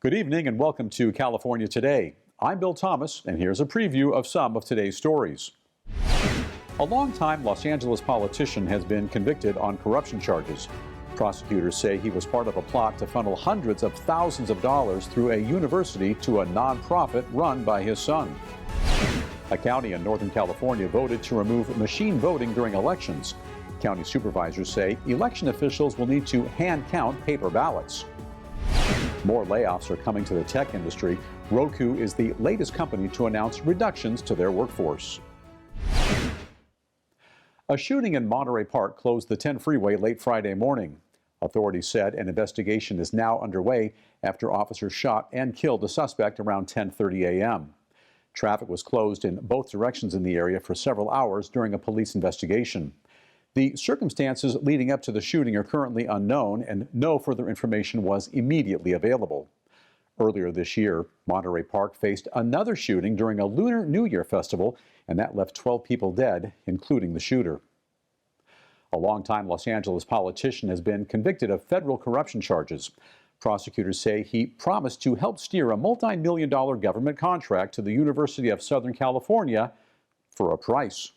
Good evening and welcome to California Today. I'm Bill Thomas, and here's a preview of some of today's stories. A longtime Los Angeles politician has been convicted on corruption charges. Prosecutors say he was part of a plot to funnel hundreds of thousands of dollars through a university to a nonprofit run by his son. A county in Northern California voted to remove machine voting during elections. County supervisors say election officials will need to hand count paper ballots. More layoffs are coming to the tech industry. Roku is the latest company to announce reductions to their workforce. A shooting in Monterey Park closed the 10 freeway late Friday morning. Authorities said an investigation is now underway after officers shot and killed a suspect around 10:30 a.m. Traffic was closed in both directions in the area for several hours during a police investigation. The circumstances leading up to the shooting are currently unknown, and no further information was immediately available. Earlier this year, Monterey Park faced another shooting during a Lunar New Year festival, and that left 12 people dead, including the shooter. A longtime Los Angeles politician has been convicted of federal corruption charges. Prosecutors say he promised to help steer a multi-million-dollar government contract to the University of Southern California for a price.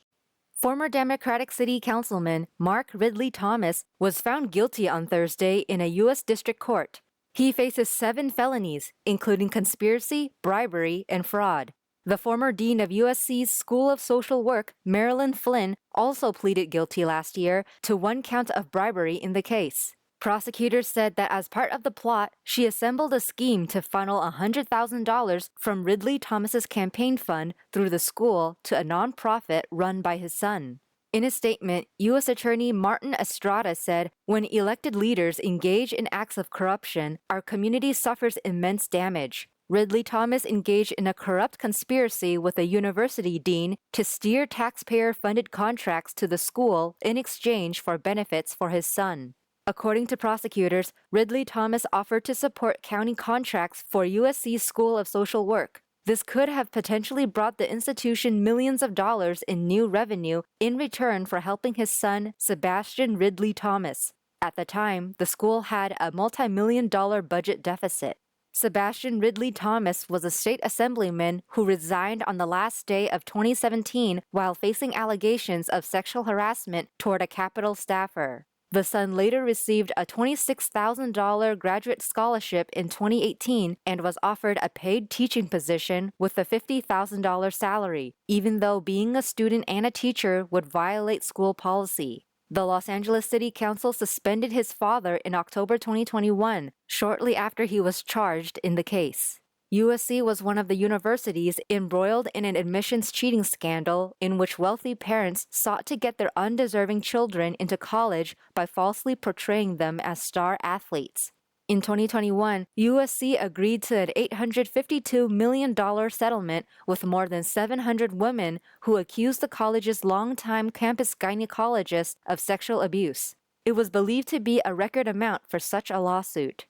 Former Democratic City Councilman Mark Ridley Thomas was found guilty on Thursday in a U.S. District Court. He faces 7 felonies, including conspiracy, bribery, and fraud. The former dean of USC's School of Social Work, Marilyn Flynn, also pleaded guilty last year to 1 count of bribery in the case. Prosecutors said that as part of the plot, she assembled a scheme to funnel $100,000 from Ridley Thomas's campaign fund through the school to a nonprofit run by his son. In a statement, U.S. Attorney Martin Estrada said, "When elected leaders engage in acts of corruption, our community suffers immense damage. Ridley Thomas engaged in a corrupt conspiracy with a university dean to steer taxpayer-funded contracts to the school in exchange for benefits for his son." According to prosecutors, Ridley Thomas offered to support county contracts for USC's School of Social Work. This could have potentially brought the institution millions of dollars in new revenue in return for helping his son, Sebastian Ridley Thomas. At the time, the school had a multi-million-dollar budget deficit. Sebastian Ridley Thomas was a state assemblyman who resigned on the last day of 2017 while facing allegations of sexual harassment toward a Capitol staffer. The son later received a $26,000 graduate scholarship in 2018 and was offered a paid teaching position with a $50,000 salary, even though being a student and a teacher would violate school policy. The Los Angeles City Council suspended his father in October 2021, shortly after he was charged in the case. USC was one of the universities embroiled in an admissions cheating scandal in which wealthy parents sought to get their undeserving children into college by falsely portraying them as star athletes. In 2021, USC agreed to an $852 million settlement with more than 700 women who accused the college's longtime campus gynecologist of sexual abuse. It was believed to be a record amount for such a lawsuit.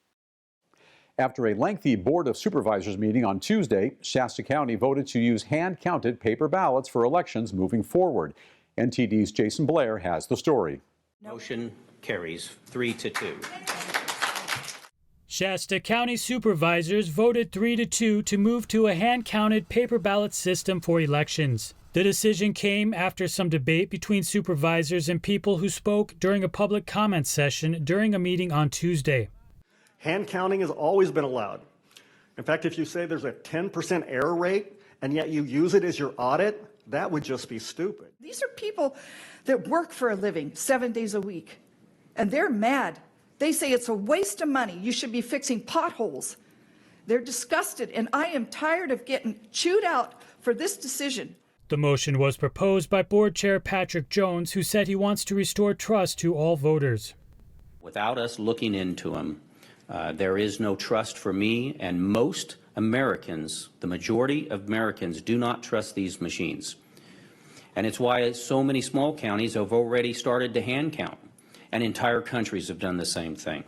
After a lengthy Board of Supervisors meeting on Tuesday, Shasta County voted to use hand-counted paper ballots for elections moving forward. NTD's Jason Blair has the story. Motion carries 3-2. Shasta County supervisors voted 3-2 to move to a hand-counted paper ballot system for elections. The decision came after some debate between supervisors and people who spoke during a public comment session during a meeting on Tuesday. Hand counting has always been allowed. In fact, if you say there's a 10% error rate and yet you use it as your audit, that would just be stupid. These are people that work for a living 7 days a week, and they're mad. They say it's a waste of money. You should be fixing potholes. They're disgusted, and I am tired of getting chewed out for this decision. The motion was proposed by Board Chair Patrick Jones, who said he wants to restore trust to all voters. Without us looking into them, there is no trust for me, and most Americans, the majority of Americans, do not trust these machines. And it's why so many small counties have already started to hand count, and entire countries have done the same thing.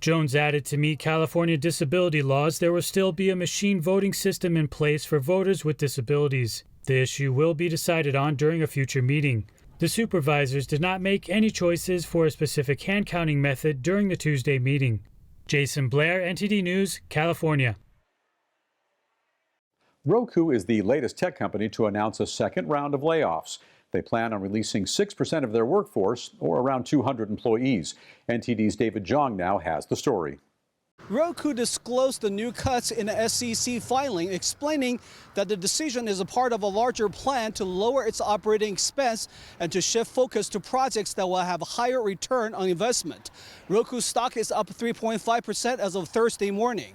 Jones added to meet California disability laws, there will still be a machine voting system in place for voters with disabilities. The issue will be decided on during a future meeting. The supervisors did not make any choices for a specific hand counting method during the Tuesday meeting. Jason Blair, NTD News, California. Roku is the latest tech company to announce a second round of layoffs. They plan on releasing 6% of their workforce, or around 200 employees. NTD's David Zhang now has the story. Roku disclosed the new cuts in a SEC filing, explaining that the decision is a part of a larger plan to lower its operating expense and to shift focus to projects that will have a higher return on investment. Roku's stock is up 3.5% as of Thursday morning.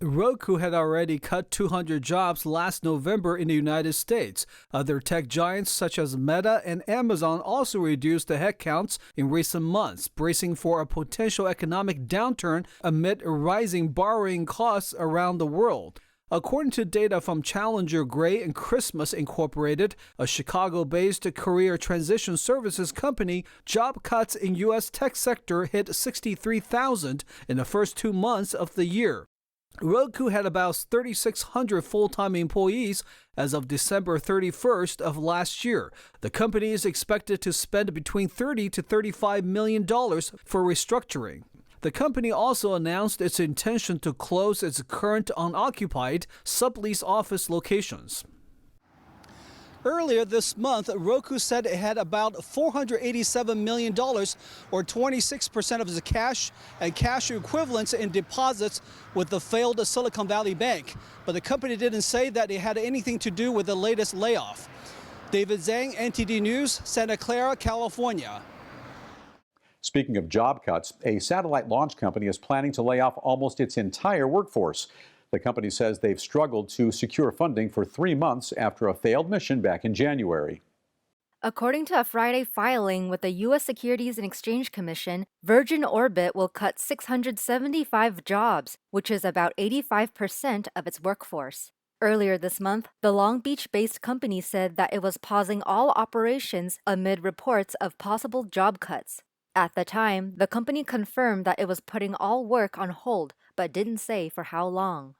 Roku had already cut 200 jobs last November in the United States. Other tech giants such as Meta and Amazon also reduced the headcounts in recent months, bracing for a potential economic downturn amid rising borrowing costs around the world. According to data from Challenger Gray and Christmas Incorporated, a Chicago-based career transition services company, job cuts in U.S. tech sector hit 63,000 in the first 2 months of the year. Roku had about 3,600 full-time employees as of December 31st of last year. The company is expected to spend between $30 to $35 million for restructuring. The company also announced its intention to close its current unoccupied sublease office locations. Earlier this month, Roku said it had about $487 million, or 26% of its cash and cash equivalents in deposits with the failed Silicon Valley Bank. But the company didn't say that it had anything to do with the latest layoff. David Zhang, NTD News, Santa Clara, California. Speaking of job cuts, a satellite launch company is planning to lay off almost its entire workforce. The company says they've struggled to secure funding for 3 months after a failed mission back in January. According to a Friday filing with the U.S. Securities and Exchange Commission, Virgin Orbit will cut 675 jobs, which is about 85% of its workforce. Earlier this month, the Long Beach-based company said that it was pausing all operations amid reports of possible job cuts. At the time, the company confirmed that it was putting all work on hold, but didn't say for how long.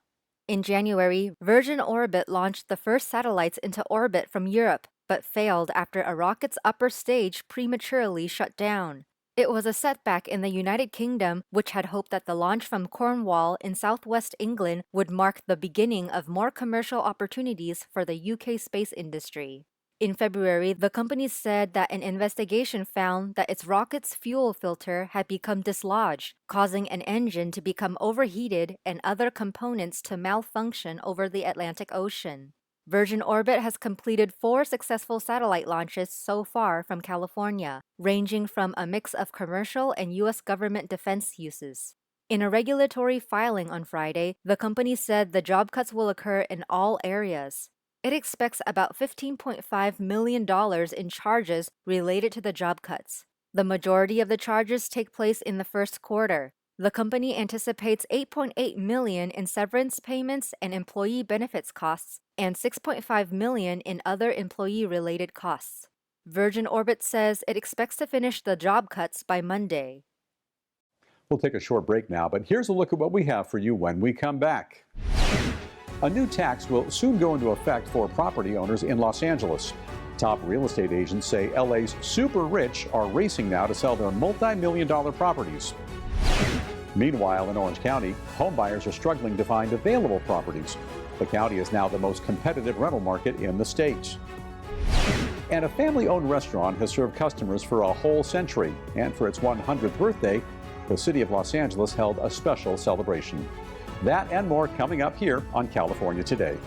In January, Virgin Orbit launched the first satellites into orbit from Europe, but failed after a rocket's upper stage prematurely shut down. It was a setback in the United Kingdom, which had hoped that the launch from Cornwall in southwest England would mark the beginning of more commercial opportunities for the UK space industry. In February, the company said that an investigation found that its rocket's fuel filter had become dislodged, causing an engine to become overheated and other components to malfunction over the Atlantic Ocean. Virgin Orbit has completed 4 successful satellite launches so far from California, ranging from a mix of commercial and U.S. government defense uses. In a regulatory filing on Friday, the company said the job cuts will occur in all areas. It expects about $15.5 million in charges related to the job cuts. The majority of the charges take place in the first quarter. The company anticipates $8.8 million in severance payments and employee benefits costs and $6.5 million in other employee-related costs. Virgin Orbit says it expects to finish the job cuts by Monday. We'll take a short break now, but here's a look at what we have for you when we come back. A new tax will soon go into effect for property owners in Los Angeles. Top real estate agents say LA's super rich are racing now to sell their multi-million-dollar properties. Meanwhile, in Orange County, home buyers are struggling to find available properties. The county is now the most competitive rental market in the state. And a family-owned restaurant has served customers for a whole century. And for its 100th birthday, the city of Los Angeles held a special celebration. That and more coming up here on California Today.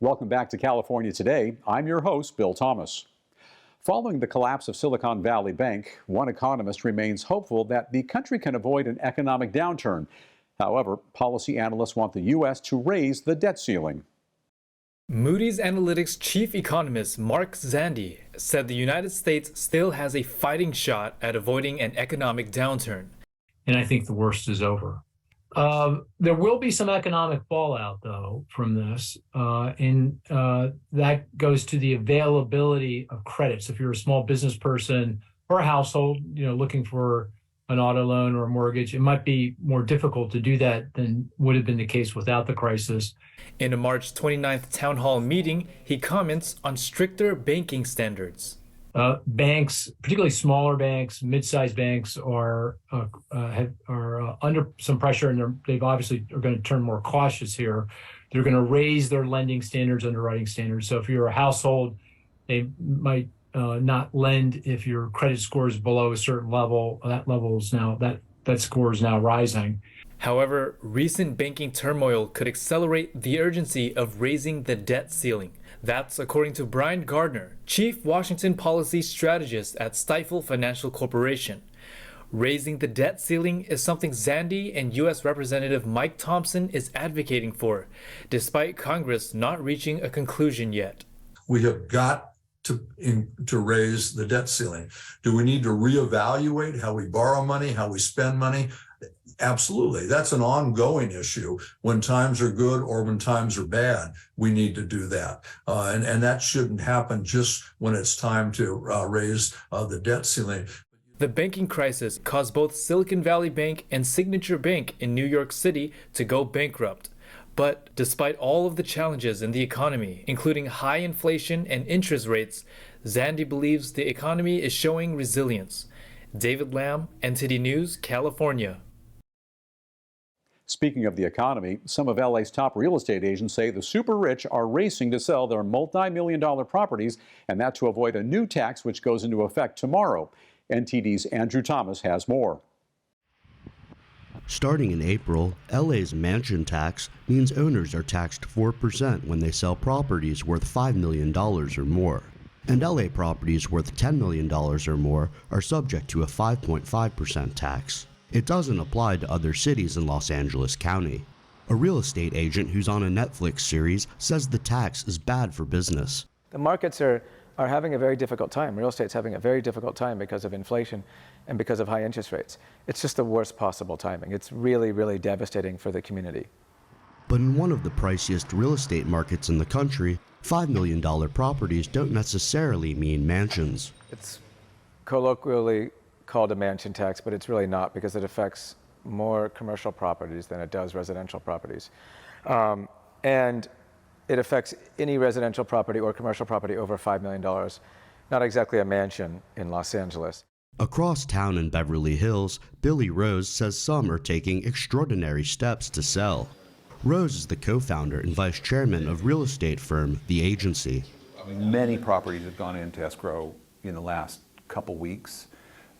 Welcome back to California Today. I'm your host, Bill Thomas. Following the collapse of Silicon Valley Bank, one economist remains hopeful that the country can avoid an economic downturn. However, policy analysts want the U.S. to raise the debt ceiling. Moody's Analytics chief economist Mark Zandi said the United States still has a fighting shot at avoiding an economic downturn. And I think the worst is over. There will be some economic fallout, though, from this, and that goes to the availability of credit. So if you're a small business person or a household, looking for an auto loan or a mortgage. It might be more difficult to do that than would have been the case without the crisis. In a March 29th town hall meeting, he comments on stricter banking standards. Banks, particularly smaller banks, mid-sized banks, are under some pressure, and they've obviously are going to turn more cautious here. They're going to raise their lending standards, underwriting standards. So if you're a household, they might not lend if your credit score is below a certain level. That score is now rising. However, recent banking turmoil could accelerate the urgency of raising the debt ceiling. That's according to Brian Gardner, Chief Washington Policy Strategist at Stifel Financial Corporation. Raising the debt ceiling is something Zandy and U.S. Representative Mike Thompson is advocating for, despite Congress not reaching a conclusion yet. We have got to raise the debt ceiling. Do we need to reevaluate how we borrow money, how we spend money? Absolutely. That's an ongoing issue. When times are good or when times are bad, we need to do that. And that shouldn't happen just when it's time to raise the debt ceiling. The banking crisis caused both Silicon Valley Bank and Signature Bank in New York City to go bankrupt. But despite all of the challenges in the economy, including high inflation and interest rates, Zandy believes the economy is showing resilience. David Lamb, NTD News, California. Speaking of the economy, some of LA's top real estate agents say the super rich are racing to sell their multi-million-dollar properties, and that to avoid a new tax which goes into effect tomorrow. NTD's Andrew Thomas has more. Starting in April, LA's mansion tax means owners are taxed 4% when they sell properties worth $5 million or more. And LA properties worth $10 million or more are subject to a 5.5% tax. It doesn't apply to other cities in Los Angeles County. A real estate agent who's on a Netflix series says the tax is bad for business. The markets are having a very difficult time. Real estate's having a very difficult time because of inflation and because of high interest rates. It's just the worst possible timing. It's really, really devastating for the community. But in one of the priciest real estate markets in the country, $5 million properties don't necessarily mean mansions. It's colloquially called a mansion tax, but it's really not, because it affects more commercial properties than it does residential properties. And it affects any residential property or commercial property over $5 million, not exactly a mansion in Los Angeles. Across town in Beverly Hills, Billy Rose says some are taking extraordinary steps to sell. Rose is the co-founder and vice chairman of real estate firm The Agency. Many properties have gone into escrow in the last couple weeks,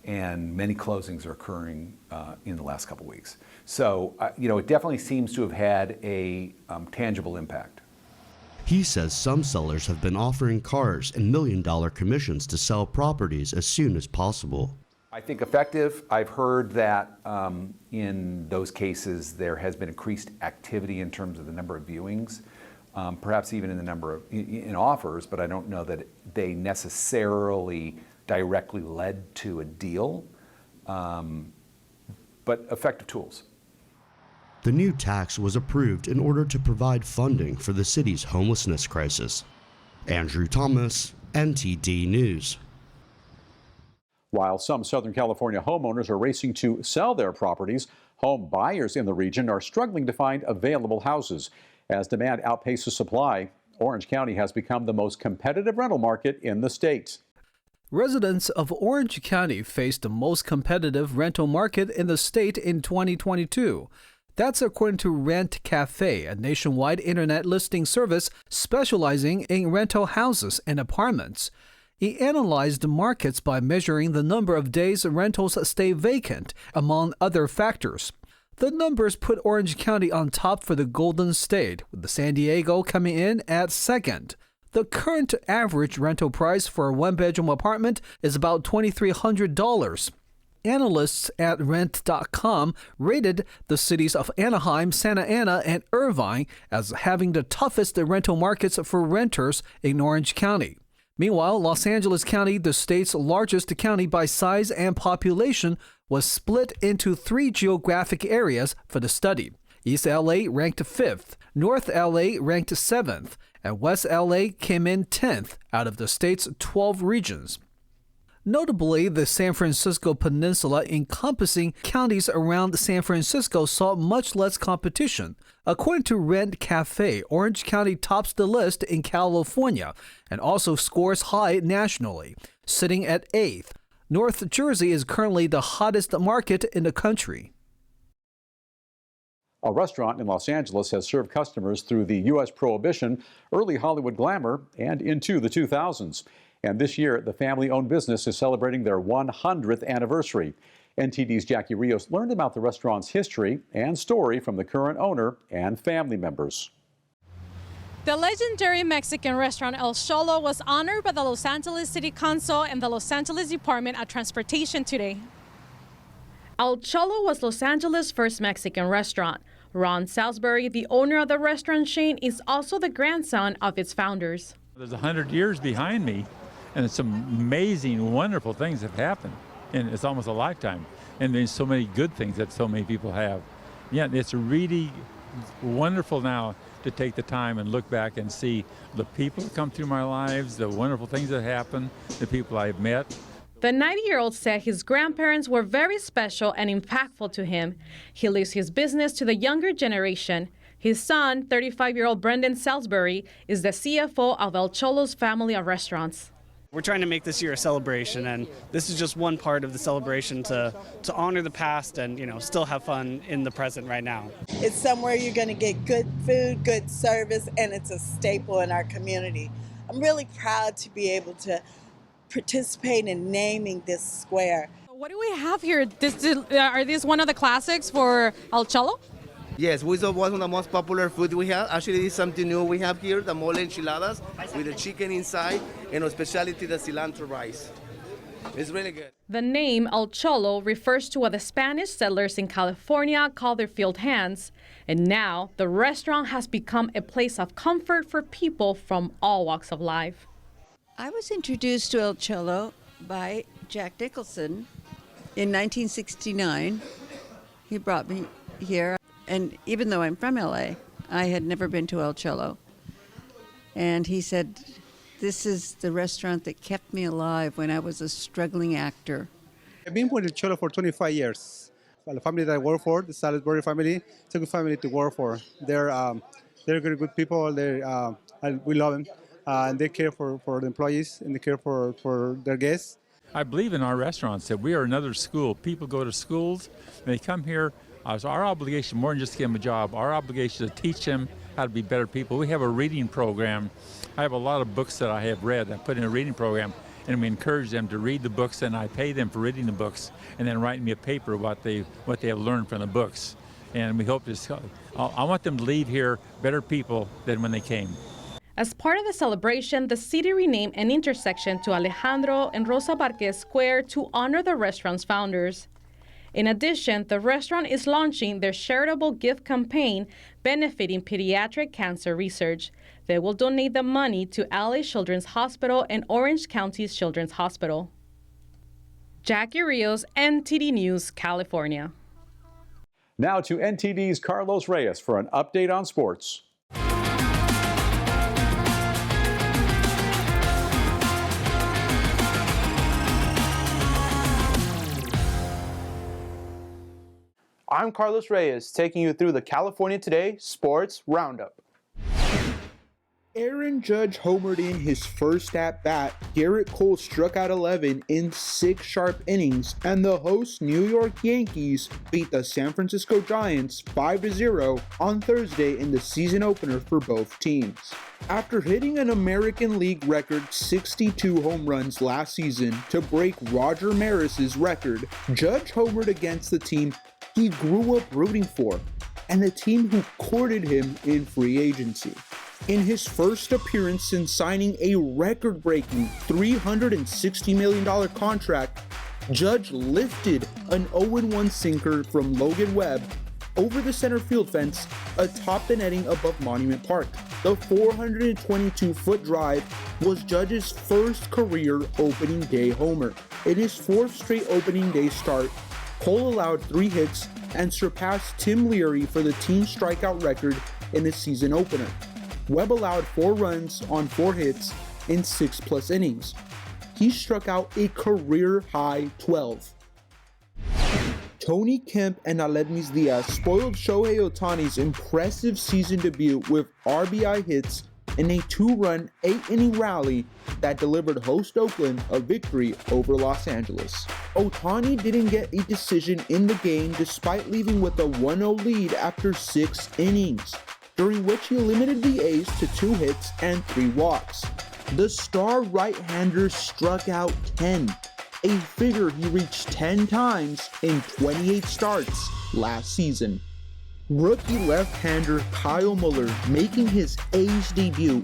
and many closings are occurring in the last couple weeks. So, it definitely seems to have had a tangible impact. He says some sellers have been offering cars and million-dollar commissions to sell properties as soon as possible. I think effective. I've heard that in those cases there has been increased activity in terms of the number of viewings, perhaps even in the number of in offers, but I don't know that they necessarily directly led to a deal, but effective tools. The new tax was approved in order to provide funding for the city's homelessness crisis. Andrew Thomas, NTD News. While some Southern California homeowners are racing to sell their properties, home buyers in the region are struggling to find available houses. As demand outpaces supply, Orange County has become the most competitive rental market in the state. Residents of Orange County faced the most competitive rental market in the state in 2022. That's according to Rent Cafe, a nationwide internet listing service specializing in rental houses and apartments. It analyzed the markets by measuring the number of days rentals stay vacant, among other factors. The numbers put Orange County on top for the Golden State, with the San Diego coming in at second. The current average rental price for a one-bedroom apartment is about $2,300. Analysts at Rent.com rated the cities of Anaheim, Santa Ana, and Irvine as having the toughest rental markets for renters in Orange County. Meanwhile, Los Angeles County, the state's largest county by size and population, was split into 3 geographic areas for the study. East LA ranked 5th, North LA ranked 7th, and West LA came in 10th out of the state's 12 regions. Notably, the San Francisco Peninsula encompassing counties around San Francisco saw much less competition. According to Rent Cafe, Orange County tops the list in California and also scores high nationally, sitting at 8th. North Jersey is currently the hottest market in the country. A restaurant in Los Angeles has served customers through the U.S. Prohibition, early Hollywood glamour, and into the 2000s. And this year, the family-owned business is celebrating their 100th anniversary. NTD's Jackie Rios learned about the restaurant's history and story from the current owner and family members. The legendary Mexican restaurant El Cholo was honored by the Los Angeles City Council and the Los Angeles Department of Transportation today. El Cholo was Los Angeles' first Mexican restaurant. Ron Salisbury, the owner of the restaurant chain, is also the grandson of its founders. There's 100 years behind me, and some amazing, wonderful things have happened. And it's almost a lifetime. And there's so many good things that so many people have. Yeah, it's really wonderful now to take the time and look back and see the people that come through my lives, the wonderful things that happen, the people I've met. The 90-year-old said his grandparents were very special and impactful to him. He leaves his business to the younger generation. His son, 35-year-old Brendan Salisbury, is the CFO of El Cholo's family of restaurants. We're trying to make this year a celebration, and this is just one part of the celebration to honor the past and, still have fun in the present right now. It's somewhere you're going to get good food, good service, and it's a staple in our community. I'm really proud to be able to participate in naming this square. What do we have here? Are these one of the classics for El Cholo? Yes, was one of the most popular food we have. Actually, this is something new we have here, the mole enchiladas with the chicken inside and a specialty, the cilantro rice. It's really good. The name El Cholo refers to what the Spanish settlers in California called their field hands. And now the restaurant has become a place of comfort for people from all walks of life. I was introduced to El Cholo by Jack Nicholson in 1969. He brought me here. And even though I'm from LA, I had never been to El Cholo. And he said, this is the restaurant that kept me alive when I was a struggling actor. I've been with El Cholo for 25 years. The family that I work for, the Salisbury family, it's a good family to work for. They're good people. We love them. And they care for the employees and they care for their guests. I believe in our restaurants that we are another school. People go to schools, and they come here. It's our obligation, more than just to give them a job, our obligation to teach them how to be better people. We have a reading program. I have a lot of books that I have read. I put in a reading program, and we encourage them to read the books, and I pay them for reading the books, and then write me a paper what they have learned from the books. And we hope I want them to leave here better people than when they came. As part of the celebration, the city renamed an intersection to Alejandro and Rosa Barquez Square to honor the restaurant's founders. In addition, the restaurant is launching their charitable gift campaign benefiting pediatric cancer research. They will donate the money to LA Children's Hospital and Orange County's Children's Hospital. Jackie Rios, NTD News, California. Now to NTD's Carlos Reyes for an update on sports. I'm Carlos Reyes, taking you through the California Today Sports Roundup. Aaron Judge homered in his first at-bat, Garrett Cole struck out 11 in 6 sharp innings, and the host New York Yankees beat the San Francisco Giants 5-0 on Thursday in the season opener for both teams. After hitting an American League record 62 home runs last season to break Roger Maris's record, Judge homered against the team he grew up rooting for, and the team who courted him in free agency. In his first appearance since signing a record-breaking $360 million contract, Judge lifted an 0-1 sinker from Logan Webb over the center field fence atop the netting above Monument Park. The 422-foot drive was Judge's first career opening day homer. In his 4th straight opening day start, Cole allowed 3 hits and surpassed Tim Leary for the team strikeout record in his season opener. Webb allowed 4 runs on 4 hits in 6+ innings. he struck out a career-high 12. Tony Kemp and Aledmys Diaz spoiled Shohei Ohtani's impressive season debut with RBI hits in a 2-run, 8-inning rally that delivered host Oakland a victory over Los Angeles. Ohtani didn't get a decision in the game despite leaving with a 1-0 lead after 6 innings, during which he limited the A's to 2 hits and 3 walks. The star right-hander struck out 10, a figure he reached 10 times in 28 starts last season. Rookie left-hander Kyle Muller, making his A's debut,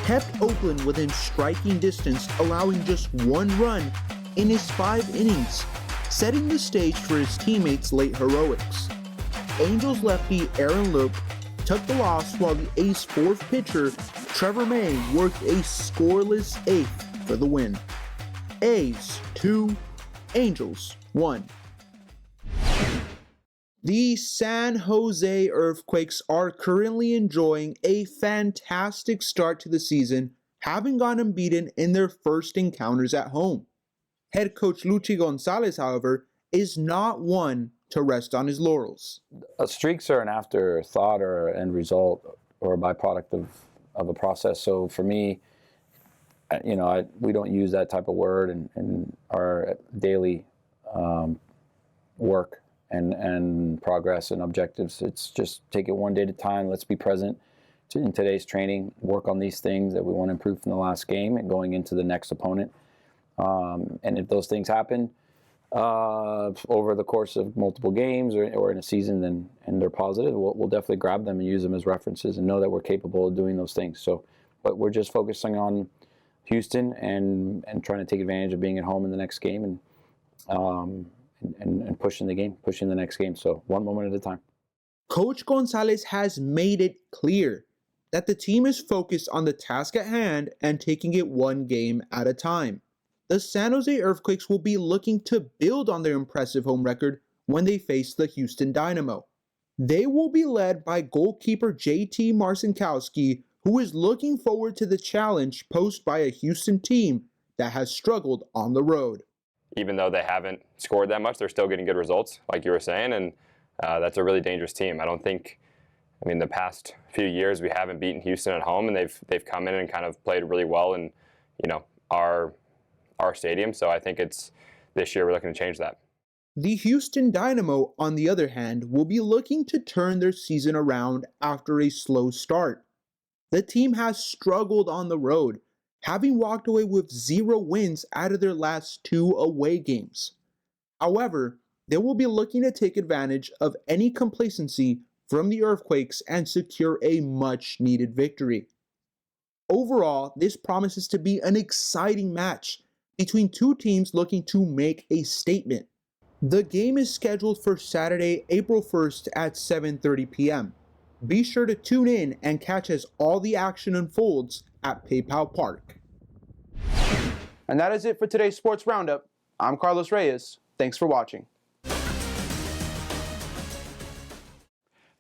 kept Oakland within striking distance, allowing just 1 run in his 5 innings, setting the stage for his teammates' late heroics. Angels lefty Aaron Loop took the loss while the A's 4th pitcher, Trevor May, worked a scoreless 8th for the win. A's 2, Angels 1. The San Jose Earthquakes are currently enjoying a fantastic start to the season, having gone unbeaten in their first encounters at home. Head coach Luchi Gonzalez, however, is not one to rest on his laurels. Streaks are an afterthought or end result or a byproduct of a process. So for me, we don't use that type of word in our daily work and progress and objectives. It's just take it one day at a time. Let's be present in today's training, work on these things that we want to improve from the last game and going into the next opponent. And if those things happen over the course of multiple games or in a season, and they're positive, we'll definitely grab them and use them as references and know that we're capable of doing those things. So, but we're just focusing on Houston and trying to take advantage of being at home in the next game and pushing the next game. So one moment at a time. Coach Gonzalez has made it clear that the team is focused on the task at hand and taking it one game at a time. The San Jose Earthquakes will be looking to build on their impressive home record when they face the Houston Dynamo. They will be led by goalkeeper JT Marcinkowski, who is looking forward to the challenge posed by a Houston team that has struggled on the road. Even though they haven't scored that much, they're still getting good results, like you were saying, and that's a really dangerous team. The past few years we haven't beaten Houston at home, and they've come in and kind of played really well in, our stadium. So I think it's this year we're looking to change that. The Houston Dynamo, on the other hand, will be looking to turn their season around after a slow start. The team has struggled on the road, having walked away with 0 wins out of their last 2 away games. However, they will be looking to take advantage of any complacency from the Earthquakes and secure a much-needed victory. Overall, this promises to be an exciting match between 2 teams looking to make a statement. The game is scheduled for Saturday, April 1st at 7:30 p.m. Be sure to tune in and catch as all the action unfolds at PayPal Park. And that is it for today's Sports Roundup. I'm Carlos Reyes. Thanks for watching.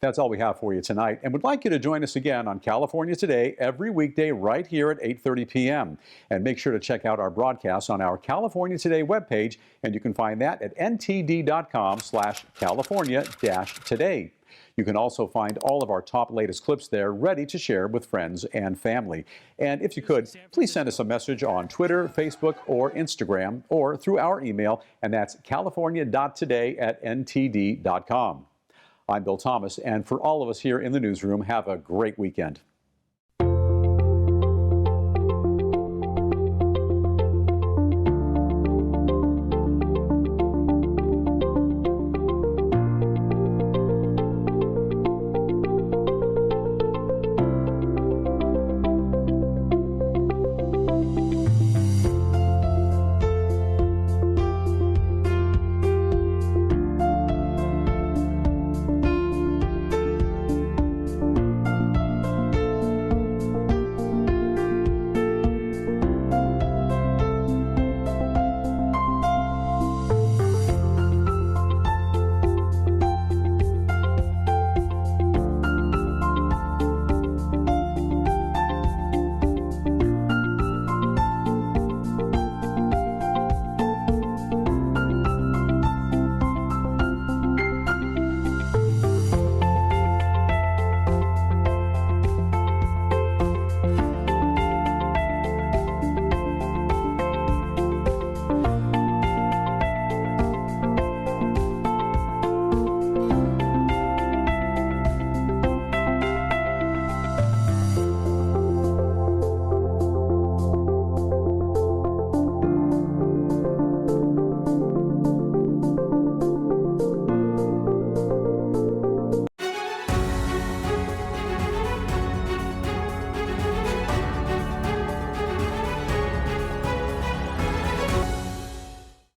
That's all we have for you tonight, and would like you to join us again on California Today every weekday right here at 8:30 p.m. And make sure to check out our broadcasts on our California Today webpage, and you can find that at ntd.com/California-Today. You can also find all of our top latest clips there ready to share with friends and family. And if you could, please send us a message on Twitter, Facebook, or Instagram, or through our email, and that's california.today@ntd.com. I'm Bill Thomas, and for all of us here in the newsroom, have a great weekend.